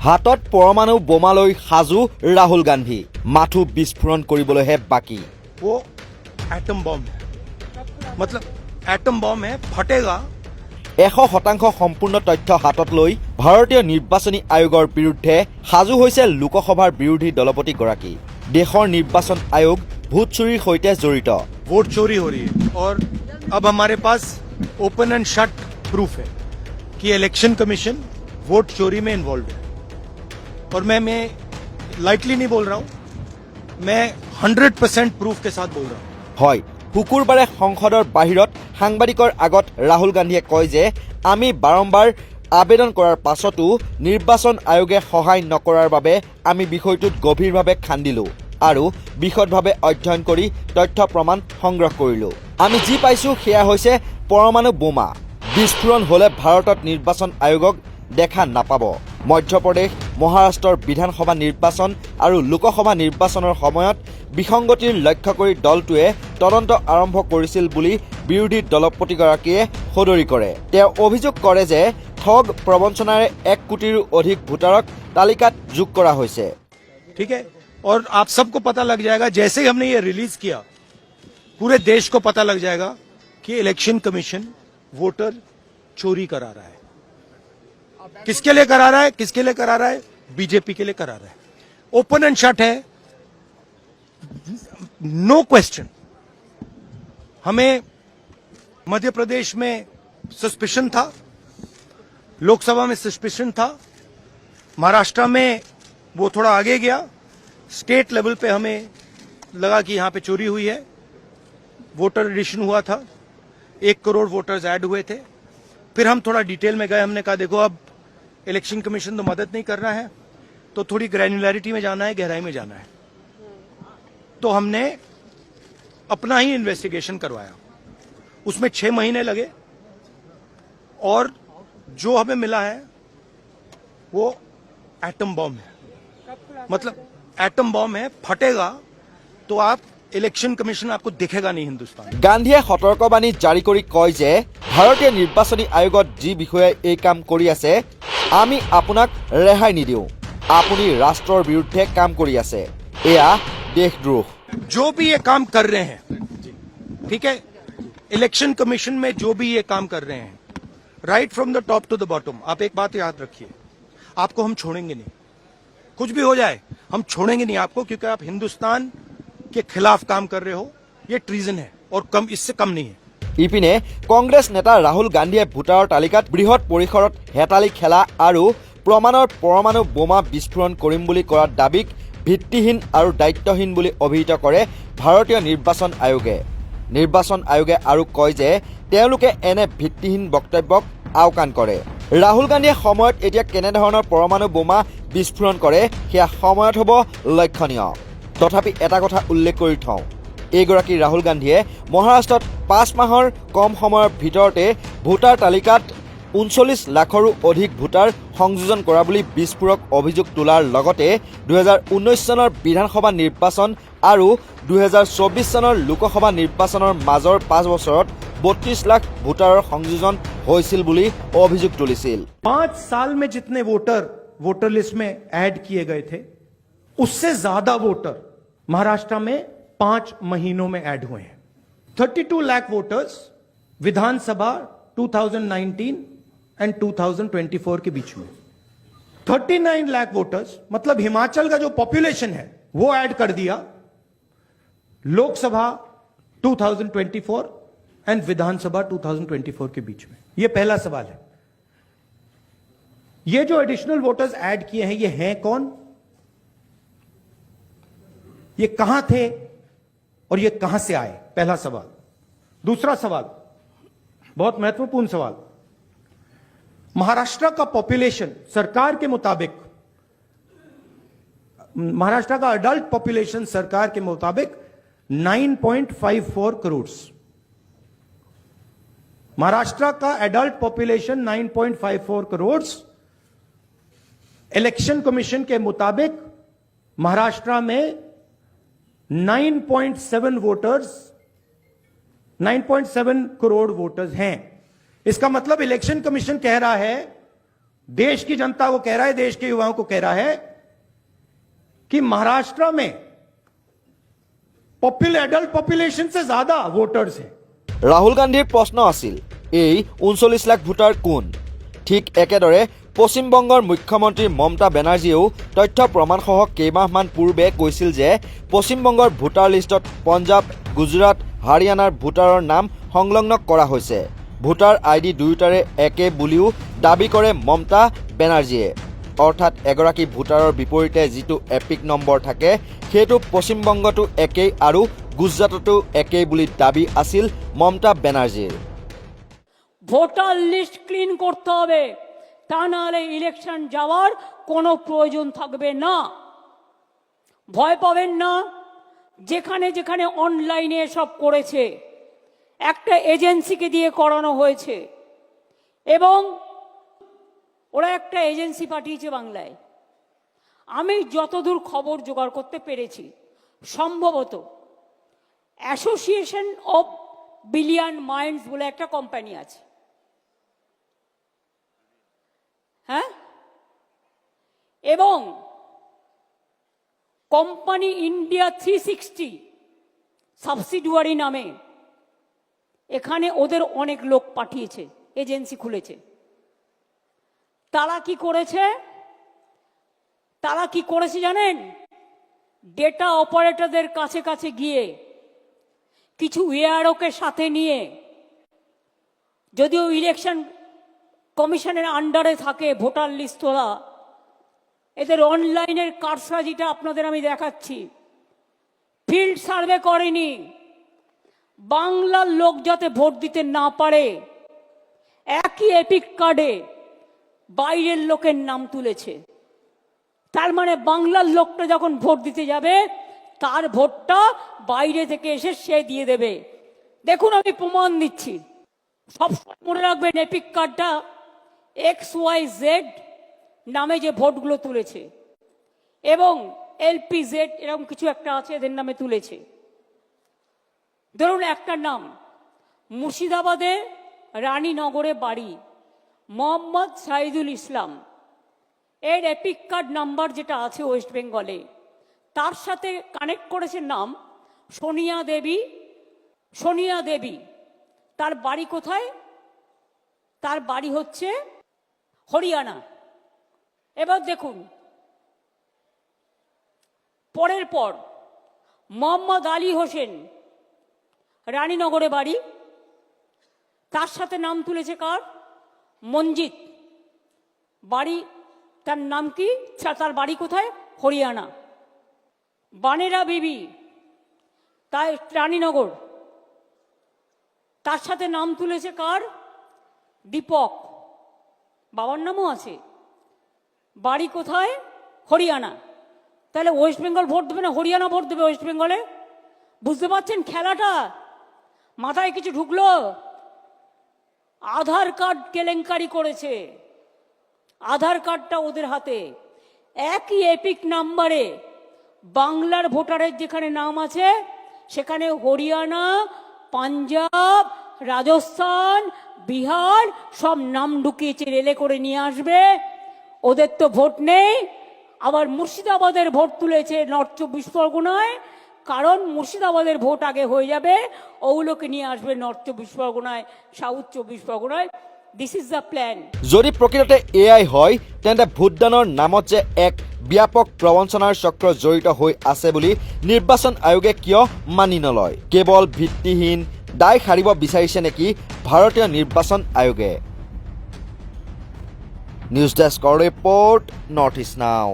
হাতত পৰমাণু বোমা লৈ সাজু ৰাহুল গান্ধী মাথু বিস্ফোৰণ কৰিবলৈহে বাকী वो एटम बॉम्ब है मतलब एटम बॉम्ब है फटेगा 100% সম্পূৰ্ণ তথ্য হাতত লৈ ভাৰতীয় নিৰ্বাচনী আয়োগৰ বিৰুদ্ধে সাজু হৈছে লোকসভাৰ বিৰোধী দলপতিগৰাকী দেশৰ নিৰ্বাচন আয়োগ ভোট চুৰিৰ সৈতে জড়িত वोट चोरी हो रही है और अब हमारे पास ओपन एंड शट प्रूफ है कि इलेक्शन कमीशन वोट चोरी में इन्वॉल्व है और मैं लाइटली नहीं बोल रहा हूं मैं 100% प्रूफ के साथ बोल रहा हूं হয় শুকুৰবাৰে সংসদৰ বাহিৰত সাংবাদিকৰ আগত ৰাহুল গান্ধীয়ে কয় যে আমি বাৰম্বাৰ আবেদন কৰাৰ পাছতো নিৰ্বাচন আয়োগে সহায় নকৰাৰ বাবে আমি বিষয়টোত গভীৰভাৱে খান্দিলো আৰু বিশদভাৱে অধ্যয়ন কৰি তথ্য প্ৰমাণ সংগ্ৰহ কৰিলো আমি যি পাইছো সেয়া হৈছে পৰমাণু বোমা বিস্ফোৰণ হলে ভাৰতত নিৰ্বাচন আয়োগক দেখা নাপাব মধ্যপ্ৰদেশ মহাৰাষ্ট্ৰৰ বিধানসভা নিৰ্বাচন আৰু লোকসভা নিৰ্বাচনৰ সময়ত বিসংগতিৰ লক্ষ্য কৰি দলটোৱে তদন্ত আৰম্ভ কৰিছিল বুলি বিৰোধী দলপতিগৰাকীয়ে সদৰি কৰে তেওঁ অভিযোগ কৰে যে ঠগ প্ৰবঞ্চনাৰে 1 কোটিৰো অধিক ভোটাৰক তালিকাত যোগ কৰা হৈছে ठीक है और आप सबको पता लग जाएगा जैसे ही हमने ये रिलीज किया पूरे देश को पता लग जाएगा कि इलेक्शन कमीशन वोटर चोरी करा रहा है किसके लिए करा रहा है किसके लिए करा रहा है बीजेपी के लिए करा रहा है ओपन एंड शट है नो क्वेश्चन हमें मध्य प्रदेश में सस्पिशन था लोकसभा में सस्पिशन था महाराष्ट्र में वो थोड़ा आगे गया स्टेट लेवल पे हमें लगा कि यहां पे चोरी हुई है वोटर एडिशन हुआ था 1 करोड़ वोटर्स ऐड हुए थे फिर हम थोड़ा डिटेल में गए हमने कहा देखो अब इलेक्शन कमीशन तो मदद नहीं कर रहा है तो थोड़ी ग्रैन्युलरिटी में जाना है गहराई में जाना है तो हमने अपना ही इन्वेस्टिगेशन करवाया उसमें 6 महीने लगे और जो हमें मिला है वो एटम बॉम्ब है मतलब एटम बॉम्ब है फटेगा तो आप इलेक्शन कमीशन आपको दिखेगा नहीं हिंदुस्तान গান্ধীয়ে সতৰ্কবাণী জাৰি কৰি কয় যে ভাৰতীয় নিৰ্বাচনী আয়োগত যি বিষয়ে এই কাম কৰি আছে আমি আপোনাক ৰেহাই নিদিওঁ আপুনি ৰাষ্ট্ৰৰ বিৰুদ্ধে কাম কৰি আছে এয়া দেশদ্ৰোহ जो भी ये काम कर रहे हैं ठीक है इलेक्शन कमीशन में जो भी ये काम कर रहे हैं right from the top to the bottom आप एक बात याद रखिए आपको हम छोड़ेंगे नहीं कुछ भी हो जाए हम छोड़ेंगे नहीं आपको क्योंकि आप हिंदुस्तान के खिलाफ काम कर रहे हो ये ट्रीजन है और कम इससे कम नहीं है ইপিনে কংগ্ৰেছ নেতা ৰাহুল গান্ধীয়ে ভোটাৰৰ তালিকাত বৃহৎ পৰিসৰত হেতালি খেলা আৰু প্ৰমাণৰ পৰমাণু বোমা বিস্ফোৰণ কৰিম বুলি কৰা দাবীক ভিত্তিহীন আৰু দায়িত্বহীন বুলি অভিহিত কৰে ভাৰতীয় নিৰ্বাচন আয়োগে আৰু কয় যে তেওঁলোকে এনে ভিত্তিহীন বক্তব্যক আওকাণ কৰে ৰাহুল গান্ধীয়ে সময়ত এতিয়া কেনেধৰণৰ পৰমাণু বোমা বিস্ফোৰণ কৰে সেয়া সময়ত হ'ব লক্ষণীয় তথাপি এটা কথা উল্লেখ কৰি থওঁ এইগৰাকী ৰাহুল গান্ধীয়ে মহাৰাষ্ট্ৰত 5 মাহৰ কম সময়ৰ ভিতৰতে ভোটাৰ তালিকাত 39 লাখৰো অধিক ভোটাৰ সংযোজন কৰা বুলি বিস্ফোৰক অভিযোগ তোলাৰ লগতে 2019 চনৰ বিধানসভা নিৰ্বাচন আৰু 2024 চনৰ লোকসভা নিৰ্বাচনৰ মাজৰ 5 বছৰত 32 লাখ ভোটাৰৰ সংযোজন হৈছিল বুলি অভিযোগ তুলিছিল 5 साल में जितने वोटर लिस्ट में ऐड किए गए थे उससे ज्यादा वोटर महाराष्ट्र में 5 महीनों में ऐड हुए हैं 32 लाख वोटर्स विधानसभा 2019 एंड 2024 के बीच में 39 लाख वोटर्स मतलब हिमाचल का जो पॉपुलेशन है वो ऐड कर दिया लोकसभा 2024 एंड विधानसभा 2024 के बीच में ये पहला सवाल है ये जो एडिशनल वोटर्स ऐड किए हैं ये हैं कौन ये कहां थे और ये कहां से आए पहला सवाल दूसरा सवाल बहुत महत्वपूर्ण सवाल महाराष्ट्र का पॉपुलेशन सरकार के मुताबिक महाराष्ट्र का अडल्ट पॉपुलेशन सरकार के मुताबिक 9.54 करोड़ महाराष्ट्र का adult population 9.54 crore election commission के मुताबिक महाराष्ट्र में 9.7 करोड़ वोटर्स हैं इसका मतलब इलेक्शन कमीशन कह रहा है देश की जनता को कह रहा है, देश के युवाओं को कह रहा है कि महाराष्ट्र में एडल्ट पॉपुलेशन से ज्यादा वोटर्स हैं। ৰাহুল গান্ধীৰ প্ৰশ্ন আছিল এই ৩৯ লাখ ভোটাৰ কোন। ঠিক একেদৰে পশ্চিমবংগৰ মুখ্যমন্ত্ৰী মমতা বেনাৰ্জীয়েও তথ্য প্ৰমাণসহ কেইমাহমান পূৰ্বে কৈছিল যে পশ্চিমবংগৰ ভোটাৰ লিষ্টত পঞ্জাৱ, গুজৰাট, হাৰিয়ানাৰ ভোটাৰৰ নাম সংলগ্ন কৰা হৈছে। ভোটাৰ আইডি দুয়োটাৰে একে বুলিও দাবী কৰে মমতা বেনাৰ্জীয়ে। অৰ্থাৎ এগৰাকী ভোটাৰৰ বিপৰীতে যিটো এপিক নম্বৰ থাকে সেইটো পশ্চিমবংগতো একেই আৰু গুজৰাটতো একেই বুলি দাবী আছিল মমতা বেনাৰ্জীৰ। ভোটার লিস্ট ক্লিন করতে হবে, তা নাহলে ইলেকশন যাওয়ার কোনো প্রয়োজন থাকবে না। ভয় পাবেন না, যেখানে যেখানে অনলাইনে সব করেছে একটা এজেন্সিকে দিয়ে করানো হয়েছে এবং ওরা একটা এজেন্সি পাঠিয়েছে বাংলায়। আমি যতদূর খবর জোগাড় করতে পেরেছি, সম্ভবত অ্যাসোসিয়েশন অফ বিলিয়ন মাইন্ডস বলে একটা কোম্পানি আছে, হ্যাঁ, এবং কোম্পানি ইন্ডিয়া 360 সাবসিডিয়ারি নামে এখানে ওদের অনেক লোক পাঠিয়েছে, এজেন্সি খুলেছে। তারা কি করেছে জানেন? ডেটা অপারেটরদের কাছে কাছে গিয়ে কিছু এআরওকে সাথে নিয়ে, যদিও ইলেকশন কমিশনের আন্ডারে থাকে ভোটার লিস্ট তোলা, এদের অনলাইনের কারসাজিটা আপনাদের আমি দেখাচ্ছি। ফিল্ড সার্ভে করেনি, বাংলার লোক যাতে ভোট দিতে না পারে একই এপিক কার্ডে বাইরের লোকের নাম তুলেছে। তার মানে বাংলার লোকটা যখন ভোট দিতে যাবে তার ভোটটা বাইরে থেকে এসে সে দিয়ে দেবে। দেখুন, আমি প্রমাণ দিচ্ছি। সব মনে রাখবেন, এপিক কার্ডটা XYZ নামে যে ভোটগুলো তুলেছে এবং LPZ এরকম কিছু একটা আছে, এদের নামে তুলেছে। ধরুন একটা নাম, মুর্শিদাবাদে রানীনগরে বাড়ি, মোহাম্মদ সাইদুল ইসলাম। এর এপিক কার্ড নাম্বার যেটা আছে ওয়েস্ট বেঙ্গলে, তার সাথে কানেক্ট করেছে নাম সোনিয়া দেবী। তার বাড়ি কোথায়? তার বাড়ি হচ্ছে হরিয়ানা। এবার দেখুন, পরের পর মোহাম্মদ আলী হোসেন, রানীনগরে বাড়ি, তার সাথে নাম তুলেছে কার? মঞ্জিত। বাড়ি, তার নাম কি? তার বাড়ি কোথায়? হরিয়ানা। বানেরা বিবি, তাই রানীনগর, তার সাথে নাম তুলেছে কার? দীপক। বাবার নামও আছে, বাড়ি কোথায়? হরিয়ানা। তাহলে ওয়েস্ট বেঙ্গল ভোট দেবে না হরিয়ানা ভোট দেবে ওয়েস্ট বেঙ্গলে? বুঝতে পারছেন খেলাটা? মাথায় কিছু ঢুকলো? আধার কার্ড কেলেঙ্কারি করেছে, আধার কার্ডটা ওদের হাতে। একই এপিক নাম্বারে বাংলার ভোটারের যেখানে নাম আছে সেখানে হরিয়ানা, পাঞ্জাব, রাজস্থান, বিহার সব নাম ঢুকিয়েছে, রেলে করে নিয়ে আসবে। ওদের তো ভোট নেই। আবার মুর্শিদাবাদের ভোট তুলেছে নর্থ 24 পরগনায়, কারণ মুর্শিদাবাদের ভোট আগে হয়ে যাবে, ওগুলোকে নিয়ে আসবে নর্থ 24 পরগনায়, সাউথ 24 পরগনায়। This is the plan. যদি প্ৰকৃততে এয়াই হয় তেন্তে ভোটদানৰ নামত যে এক ব্যাপক প্ৰবঞ্চনাৰ চক্ৰ জড়িত হৈ আছে বুলি নিৰ্বাচন আয়োগে কিয় মানি নলয়? কেৱল ভিত্তিহীন দায় সাৰিব বিচাৰিছে নেকি ভাৰতীয় নিৰ্বাচন আয়োগে? নিউজ ডেস্কৰ ৰিপৰ্ট, নৰ্থ ইষ্ট নাও।